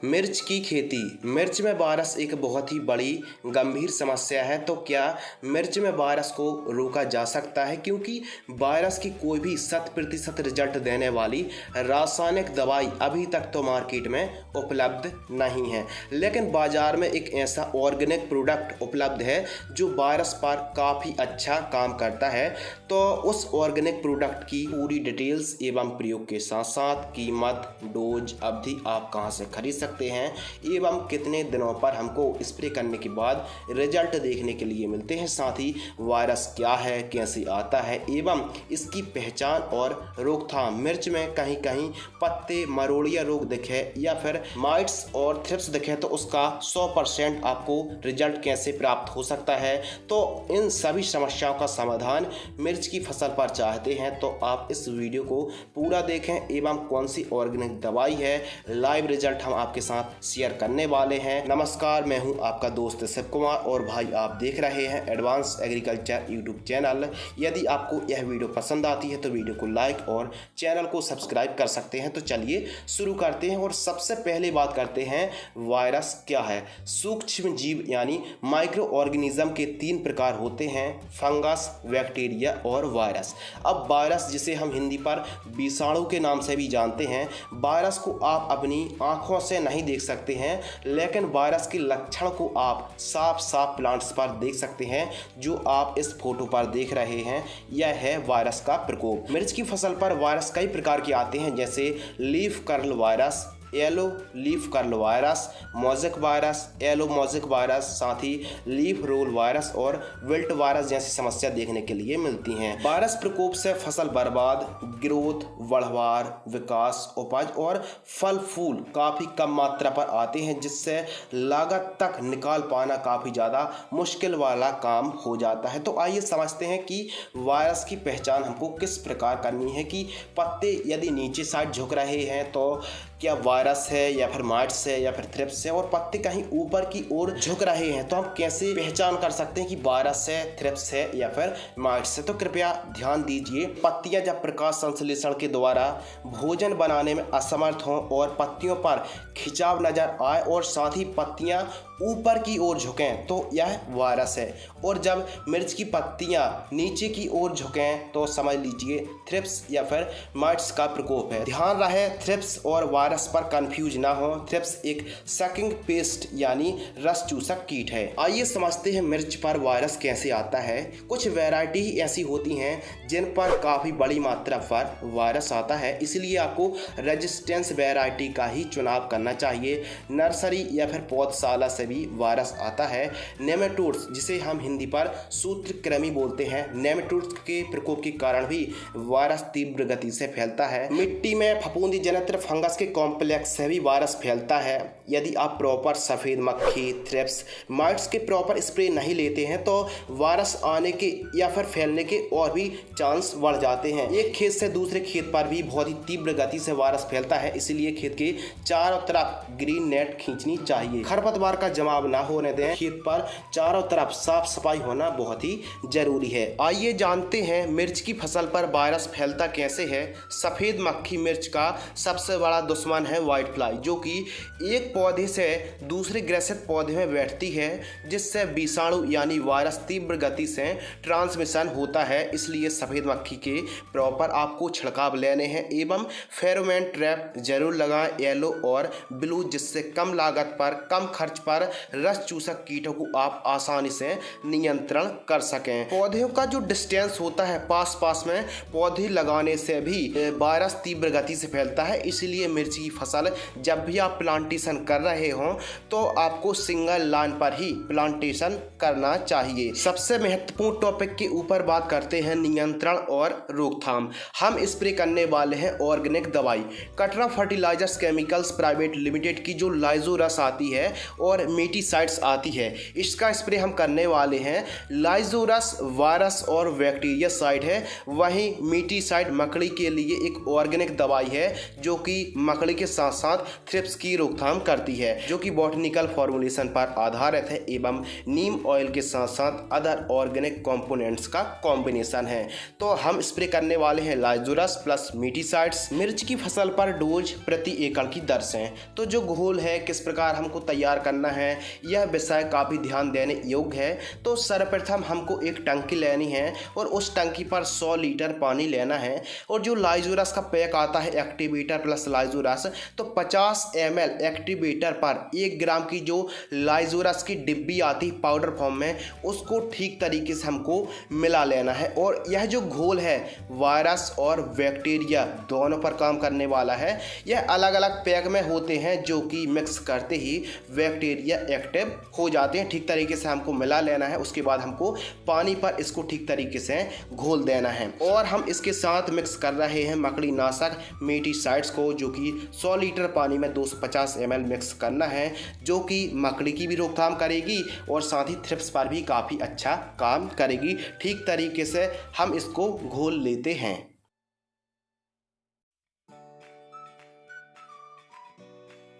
मिर्च की खेती। मिर्च में वायरस एक बहुत ही बड़ी गंभीर समस्या है। तो क्या मिर्च में वायरस को रोका जा सकता है? क्योंकि वायरस की कोई भी 100% रिजल्ट देने वाली रासायनिक दवाई अभी तक तो मार्केट में उपलब्ध नहीं है, लेकिन बाजार में एक ऐसा ऑर्गेनिक प्रोडक्ट उपलब्ध है जो वायरस पर काफ़ी अच्छा काम करता है। तो उस ऑर्गेनिक प्रोडक्ट की पूरी डिटेल्स एवं प्रयोग के साथ साथ कीमत, डोज, अवधि आप कहां से खरीद सकते हैं एवं कितने दिनों पर हमको स्प्रे करने के बाद रिजल्ट देखने के लिए मिलते हैं, साथ ही वायरस क्या है, कैसे आता है एवं इसकी पहचान और रोकथाम। मिर्च में कहीं कहीं पत्ते मरोड़िया रोग दिखे या फिर माइट्स और थ्रिप्स दिखे तो उसका 100% आपको रिजल्ट कैसे प्राप्त हो सकता है। तो इन सभी समस्याओं का समाधान मिर्च की फसल पर चाहते हैं तो आप इस वीडियो को पूरा देखें एवं कौन सी ऑर्गेनिक दवाई है, लाइव रिजल्ट हम आपके साथ शेयर करने वाले हैं। नमस्कार, मैं हूं आपका दोस्त शिव कुमार और भाई आप देख रहे हैं एडवांस एग्रीकल्चर यूट्यूब चैनल। यदि आपको यह वीडियो पसंद आती है तो वीडियो को लाइक और चैनल को सब्सक्राइब कर सकते हैं। तो चलिए शुरू करते हैं और सबसे पहले बात करते हैं वायरस क्या है। सूक्ष्म जीव यानी माइक्रो ऑर्गेनिज्म के 3 प्रकार होते हैं, फंगस, बैक्टीरिया और वायरस। अब वायरस जिसे हम हिंदी पर विषाणु के नाम से भी जानते हैं, वायरस को आप अपनी आंखों से नहीं देख सकते हैं, लेकिन वायरस के लक्षण को आप साफ साफ प्लांट्स पर देख सकते हैं। जो आप इस फोटो पर देख रहे हैं यह है वायरस का प्रकोप। मिर्च की फसल पर वायरस कई प्रकार के आते हैं, जैसे leaf curl virus, yellow leaf curl virus, mosaic virus, yellow mosaic virus, साथ ही लीफ रोल वायरस और विल्ट वायरस जैसी समस्या देखने के लिए मिलती हैं। वायरस प्रकोप से फसल बर्बाद, ग्रोथ, बढ़वार, विकास, उपज और फल फूल काफ़ी कम मात्रा पर आते हैं, जिससे लागत तक निकाल पाना काफ़ी ज़्यादा मुश्किल वाला काम हो जाता है। तो आइए समझते हैं कि वायरस की पहचान हमको किस प्रकार करनी है कि पत्ते यदि नीचे साइड झुक रहे हैं तो क्या वायरस है या फिर माइट्स है या फिर थ्रिप्स है, और पत्ते कहीं ऊपर की ओर झुक रहे हैं तो हम कैसे पहचान कर सकते हैं कि वायरस है, थ्रिप्स है या फिर माइट्स है। तो कृपया ध्यान दीजिए, पत्तियां जब प्रकाश संश्लेषण के द्वारा भोजन बनाने में असमर्थ हों और पत्तियों पर खिंचाव नजर आए और साथ ही पत्तियां ऊपर की ओर झुकें तो यह वायरस है, और जब मिर्च की पत्तियां नीचे की ओर झुकें तो समझ लीजिए थ्रिप्स या फिर माइट्स का प्रकोप है। ध्यान रहे थ्रिप्स और वायरस पर कंफ्यूज ना हो। थ्रिप्स एक सकिंग पेस्ट यानी रस चूसक कीट है। आइए समझते हैं मिर्च पर वायरस कैसे आता है। कुछ वैरायटी ही ऐसी होती हैं जिन पर काफ़ी बड़ी मात्रा पर वायरस आता है, इसलिए आपको रेजिस्टेंस वैरायटी का ही चुनाव करना चाहिए। नर्सरी या फिर पौधशाला से भी वायरस आता है। नेमेटोड्स जिसे हम हिंदी पर सूत्रकृमि बोलते हैं, नेमेटोड्स के प्रकोप के कारण भी वायरस तीव्र गति से फैलता है। मिट्टी में फफूंदी जनित फंगस के कॉम्प्लेक्स से भी वायरस फैलता है। यदि आप प्रॉपर सफ़ेद मक्खी, थ्रिप्स, माइट्स के प्रॉपर स्प्रे नहीं लेते हैं तो वायरस आने के या फिर फैलने के और भी चांस बढ़ जाते हैं। एक खेत से दूसरे खेत पर भी बहुत ही तीव्र गति से वायरस फैलता है, इसलिए खेत के चारों तरफ ग्रीन नेट खींचनी चाहिए। खरपतवार का जमाव ना होने दें। खेत पर चारों तरफ साफ सफाई होना बहुत ही जरूरी है। आइए जानते हैं मिर्च की फसल पर वायरस फैलता कैसे है। सफ़ेद मक्खी मिर्च का सबसे बड़ा दुश्मन है व्हाइट फ्लाई, जो कि एक पौधे से दूसरे ग्रसित पौधे में बैठती है, जिससे विषाणु यानी वायरस तीव्र गति से ट्रांसमिशन होता है। इसलिए सफ़ेद मक्खी के प्रॉपर आपको छिड़काव लेने हैं एवं फेरोमोन ट्रैप जरूर लगाएं, येलो और ब्लू, जिससे कम लागत पर कम खर्च पर रस चूसक कीटों को आप आसानी से नियंत्रण कर सकें। पौधों का जो डिस्टेंस होता है पास में पौधे लगाने से भी वायरस तीव्र गति से फैलता है, इसलिए मिर्ची की फसल जब भी आप प्लांटेशन कर रहे हों तो आपको सिंगल लाइन पर ही प्लांटेशन करना चाहिए। सबसे महत्वपूर्ण टॉपिक के ऊपर बात करते हैं नियंत्रण और रोकथाम। हम स्प्रे करने वाले हैं ऑर्गेनिक दवाई Katra fertilizers chemicals private limited की जो लाइजोरस आती है और मीटीसाइड्स आती है, इसका स्प्रे हम करने वाले हैं। लाइजोरस वायरस और बैक्टीरिया साइड है, वहीं मीटीसाइड मकड़ी के लिए एक ऑर्गेनिक दवाई है जो कि मकड़ी मकड़ी के साथ साथ थ्रिप्स की रोकथाम करती है, जो कि बॉटनिकल फॉर्मुलेशन पर आधारित है एवं नीम ऑयल के साथ साथ अदर ऑर्गेनिक कंपोनेंट्स का कॉम्बिनेशन है। तो हम स्प्रे करने वाले हैं लाइजोरस प्लस मीटिसाइड्स मिर्च की फसल पर डोज प्रति एकड़ की दर से। तो जो घोल है किस प्रकार हमको तैयार करना है, यह विषय काफ़ी ध्यान देने योग्य है। तो सर्वप्रथम हमको एक टंकी लेनी है और उस टंकी पर 100 लीटर पानी लेना है और जो लाइजोरस का पैक आता है एक्टिवेटर प्लस लाइजोरस, तो 50 ml एक्टिवेटर पर 1 ग्राम की जो लाइजोरस की डिब्बी आती है पाउडर फॉर्म में, उसको ठीक तरीके से हमको मिला लेना है। और यह जो घोल है वायरस और बैक्टीरिया दोनों पर काम करने वाला है। यह अलग अलग पैक में होते हैं जो कि मिक्स करते ही बैक्टीरिया एक्टिव हो जाते हैं। ठीक तरीके से हमको मिला लेना है। उसके बाद हमको पानी पर इसको ठीक तरीके से घोल देना है और हम इसके साथ मिक्स कर रहे हैं मकड़ी नाशक मीटिसाइड्स को, जो कि 100 लीटर पानी में 250 ml मिक्स करना है, जो कि मकड़ी की भी रोकथाम करेगी और साथ ही थ्रिप्स पर भी काफ़ी अच्छा काम करेगी। ठीक तरीके से हम इसको घोल लेते हैं।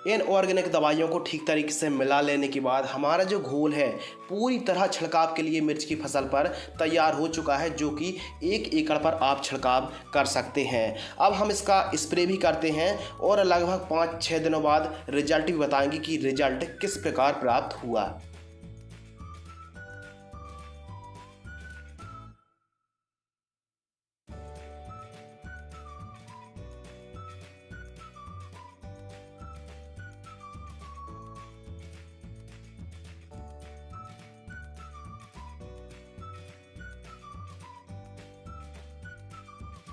इन ऑर्गेनिक दवाइयों को ठीक तरीके से मिला लेने के बाद हमारा जो घोल है पूरी तरह छिड़काव के लिए मिर्च की फसल पर तैयार हो चुका है, जो कि 1 एकड़ पर आप छिड़काव कर सकते हैं। अब हम इसका स्प्रे भी करते हैं और लगभग 5-6 दिनों बाद रिजल्ट भी बताएंगे कि रिजल्ट किस प्रकार प्राप्त हुआ।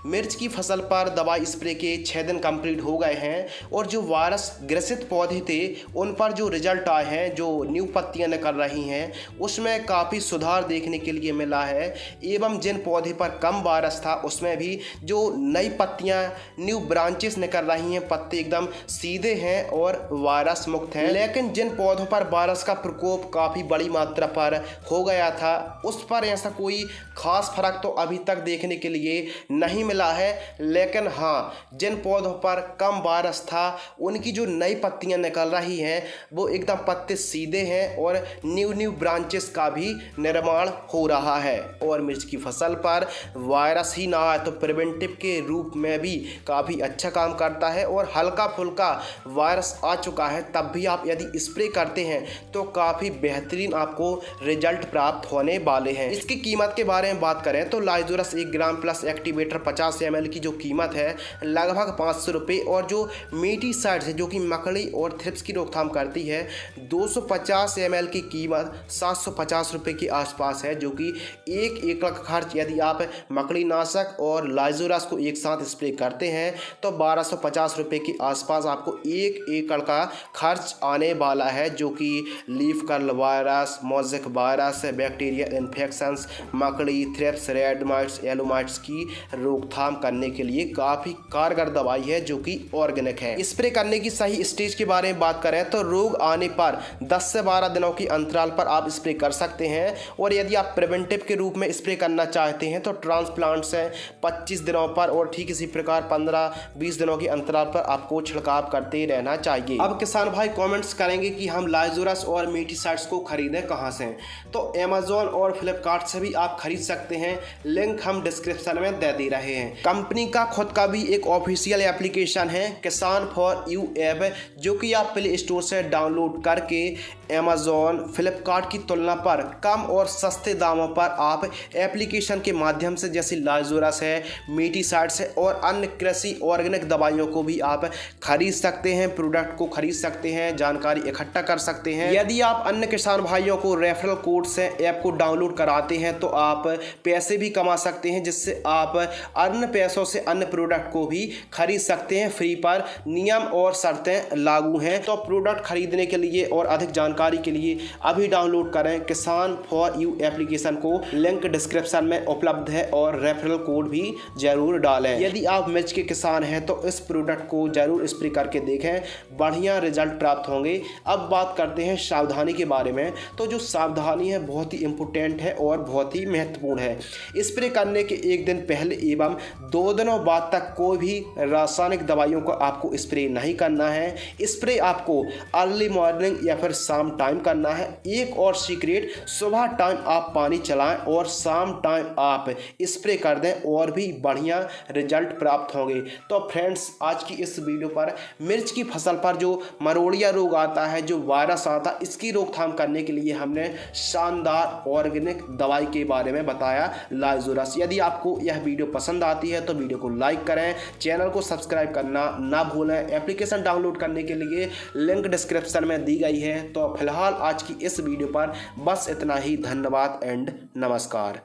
मिर्च की फसल पर दवाई स्प्रे के 6 दिन कंप्लीट हो गए हैं और जो वायरस ग्रसित पौधे थे उन पर जो रिजल्ट आए हैं, जो न्यू पत्तियां निकल रही हैं, उसमें काफ़ी सुधार देखने के लिए मिला है। एवं जिन पौधे पर कम वायरस था उसमें भी जो नई पत्तियां न्यू ब्रांचेस निकल रही हैं, पत्ते एकदम सीधे हैं और वायरस मुक्त हैं। लेकिन जिन पौधों पर वायरस का प्रकोप काफ़ी बड़ी मात्रा पर हो गया था उस पर ऐसा कोई खास फर्क तो अभी तक देखने के लिए नहीं मिला है। लेकिन हाँ, जिन पौधों पर कम वायरस था उनकी जो नई पत्तियां निकल रही हैं वो एकदम पत्ते सीधे हैं और न्यू ब्रांचेस का भी निर्माण हो रहा है। और मिर्च की फसल पर वायरस ही ना आए तो प्रिवेंटिव के रूप में भी काफ़ी अच्छा काम करता है। और हल्का फुल्का वायरस आ चुका है तब भी आप यदि स्प्रे करते हैं तो काफ़ी बेहतरीन आपको रिजल्ट प्राप्त होने वाले हैं। इसकी कीमत के बारे में बात करें तो लाइजोरस 1 ग्राम प्लस एक्टिवेटर 50 ml की जो कीमत है लगभग 500 रुपये और जो मीटिसाइड्स है जो कि मकड़ी और थ्रिप्स की रोकथाम करती है 250 ml की कीमत 750 रुपये के आसपास है, जो कि 1 एकड़ का खर्च यदि आप मकड़ी नाशक और लाइजोरस को एक साथ स्प्रे करते हैं तो 1250 रुपये के आसपास आपको 1 एकड़ का खर्च आने वाला है, जो कि leaf curl virus, mosaic virus, bacteria infections, मकड़ी, thrips, red mites, yellow mites की रोकथाम करने के लिए काफ़ी कारगर दवाई है जो कि ऑर्गेनिक है। स्प्रे करने की सही स्टेज के बारे में बात करें तो रोग आने पर 10 से 12 दिनों की अंतराल पर आप स्प्रे कर सकते हैं। और यदि आप प्रिवेंटिव के रूप में स्प्रे करना चाहते हैं तो ट्रांसप्लांट से 25 दिनों पर और ठीक इसी प्रकार 15-20 दिनों के अंतराल पर आपको छिड़काव करते रहना चाहिए। अब किसान भाई कमेंट्स करेंगे कि हम लाइजोरस और मीटिसाइड्स को खरीदें कहां से, तो अमेजोन और फ्लिपकार्ट से भी आप खरीद सकते हैं। लिंक हम डिस्क्रिप्शन में दे दे रहे हैं। कंपनी का खुद का भी एक ऑफिशियल एप्लीकेशन है किसान फॉर यू ऐप, जो कि आप प्ले स्टोर से डाउनलोड करके अमेजोन फ्लिपकार्ट की तुलना पर कम और सस्ते दामों पर आप एप्लीकेशन के माध्यम से जैसे लाइजोरस है, मीटिसाइड्स है और अन्य कृषि ऑर्गेनिक दवाइयों को भी आप खरीद सकते हैं, प्रोडक्ट को खरीद सकते हैं, जानकारी इकट्ठा कर सकते हैं। यदि आप अन्य किसान भाइयों को रेफरल कोड से ऐप को डाउनलोड कराते हैं तो आप पैसे भी कमा सकते हैं, जिससे आप अन्य पैसों से अन्य प्रोडक्ट को भी खरीद सकते हैं फ्री पर। नियम और शर्तें लागू हैं। तो प्रोडक्ट खरीदने के लिए और अधिक जानकारी के लिए अभी डाउनलोड करें किसान फॉर यू एप्लीकेशन को, लिंक डिस्क्रिप्शन में उपलब्ध है और रेफरल कोड भी जरूर डालें। यदि आप मिर्च के किसान हैं तो इस प्रोडक्ट को जरूर स्प्रे करके देखें, बढ़िया रिजल्ट प्राप्त होंगे। अब बात करते हैं सावधानी के बारे में। तो जो सावधानी है बहुत ही इम्पोर्टेंट है और बहुत ही महत्वपूर्ण है। स्प्रे करने के एक दिन पहले एवं कम 2 दिनों बाद तक कोई भी रासायनिक दवाइयों को आपको स्प्रे नहीं करना है। स्प्रे आपको अर्ली मॉर्निंग या फिर शाम टाइम करना है। एक और सीक्रेट, सुबह टाइम आप पानी चलाएं और शाम टाइम आप स्प्रे कर दें और भी बढ़िया रिजल्ट प्राप्त होंगे। तो फ्रेंड्स, आज की इस वीडियो पर मिर्च की फसल पर जो मरोड़िया रोग आता है, जो वायरस आता है, इसकी रोकथाम करने के लिए हमने शानदार ऑर्गेनिक दवाई के बारे में बताया, लाइजोरस। यदि आपको यह वीडियो पसंद आती है तो वीडियो को लाइक करें, चैनल को सब्सक्राइब करना ना भूलें। एप्लीकेशन डाउनलोड करने के लिए लिंक डिस्क्रिप्शन में दी गई है। तो फिलहाल आज की इस वीडियो पर बस इतना ही। धन्यवाद एंड नमस्कार।